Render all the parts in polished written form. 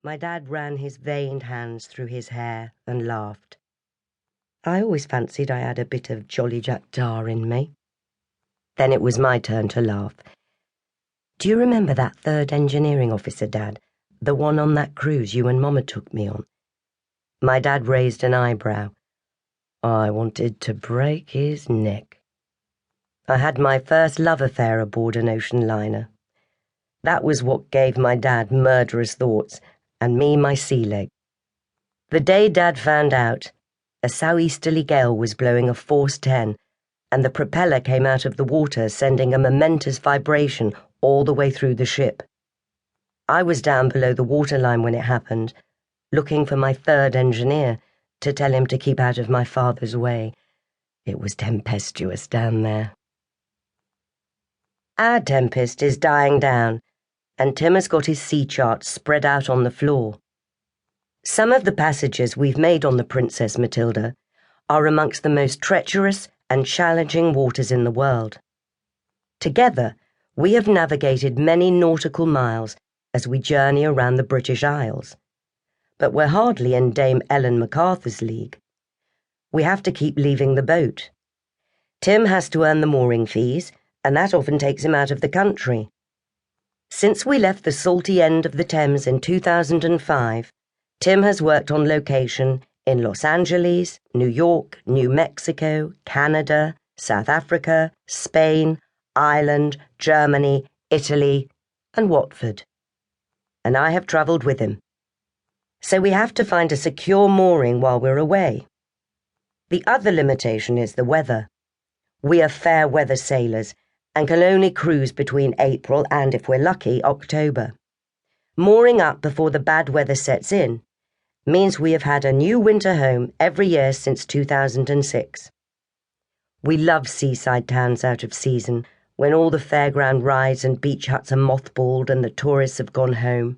My dad ran his veined hands through his hair and laughed. I always fancied I had a bit of Jolly Jack Tar in me. Then it was my turn to laugh. Do you remember that third engineering officer, Dad? The one on that cruise you and Mama took me on? My dad raised an eyebrow. I wanted to break his neck. I had my first love affair aboard an ocean liner. That was what gave my dad murderous thoughts, and me my sea leg. The day Dad found out, a southeasterly gale was blowing a force 10, and the propeller came out of the water, sending a momentous vibration all the way through the ship. I was down below the waterline when it happened, looking for my third engineer to tell him to keep out of my father's way. It was tempestuous down there. Our tempest is dying down, and Tim has got his sea chart spread out on the floor. Some of the passages we've made on the Princess Matilda are amongst the most treacherous and challenging waters in the world. Together, we have navigated many nautical miles as we journey around the British Isles. But we're hardly in Dame Ellen MacArthur's league. We have to keep leaving the boat. Tim has to earn the mooring fees, and that often takes him out of the country. Since we left the salty end of the Thames in 2005, Tim has worked on location in Los Angeles, New York, New Mexico, Canada, South Africa, Spain, Ireland, Germany, Italy, and Watford. And I have travelled with him. So we have to find a secure mooring while we're away. The other limitation is the weather. We are fair weather sailors and can only cruise between April and, if we're lucky, October. Mooring up before the bad weather sets in means we have had a new winter home every year since 2006. We love seaside towns out of season, when all the fairground rides and beach huts are mothballed and the tourists have gone home.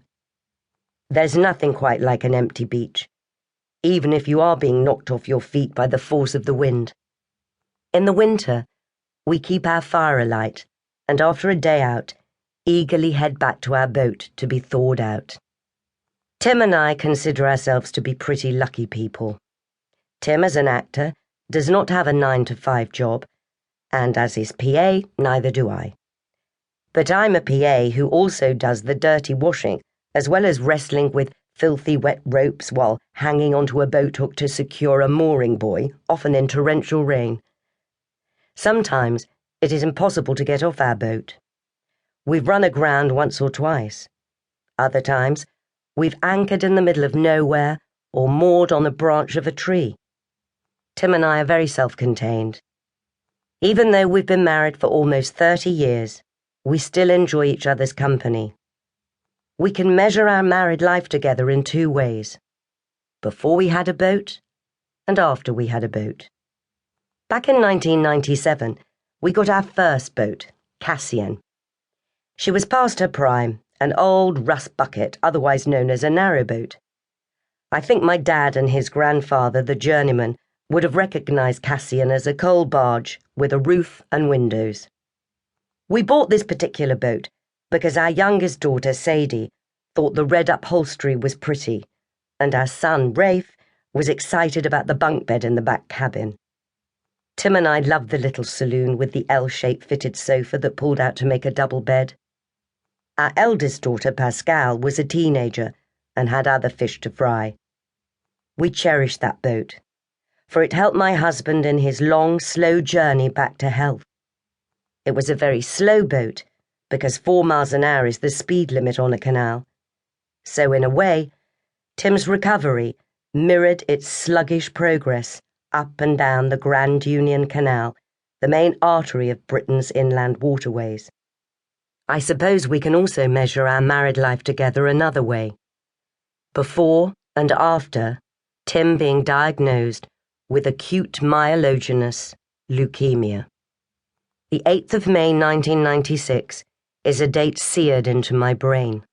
There's nothing quite like an empty beach, even if you are being knocked off your feet by the force of the wind. In the winter, we keep our fire alight, and after a day out, eagerly head back to our boat to be thawed out. Tim and I consider ourselves to be pretty lucky people. Tim, as an actor, does not have a 9-to-5 job, and as his PA, neither do I. But I'm a PA who also does the dirty washing, as well as wrestling with filthy wet ropes while hanging onto a boat hook to secure a mooring buoy, often in torrential rain. Sometimes it is impossible to get off our boat. We've run aground once or twice. Other times, we've anchored in the middle of nowhere or moored on a branch of a tree. Tim and I are very self-contained. Even though we've been married for almost 30 years, we still enjoy each other's company. We can measure our married life together in 2 ways: before we had a boat and after we had a boat. Back in 1997, we got our first boat, Cassian. She was past her prime, an old rust bucket, otherwise known as a narrowboat. I think my dad and his grandfather, the journeyman, would have recognised Cassian as a coal barge with a roof and windows. We bought this particular boat because our youngest daughter, Sadie, thought the red upholstery was pretty, and our son, Rafe, was excited about the bunk bed in the back cabin. Tim and I loved the little saloon with the L-shaped fitted sofa that pulled out to make a double bed. Our eldest daughter, Pascal, was a teenager and had other fish to fry. We cherished that boat, for it helped my husband in his long, slow journey back to health. It was a very slow boat, because 4 miles an hour is the speed limit on a canal. So in a way, Tim's recovery mirrored its sluggish progress up and down the Grand Union Canal, the main artery of Britain's inland waterways. I suppose we can also measure our married life together another way. Before and after Tim being diagnosed with acute myelogenous leukaemia. The 8th of May 1996 is a date seared into my brain.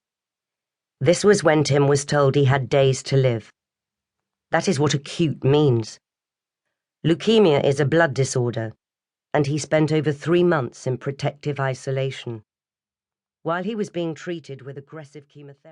This was when Tim was told he had days to live. That is what acute means. Leukemia is a blood disorder, and he spent over 3 months in protective isolation. While he was being treated with aggressive chemotherapy,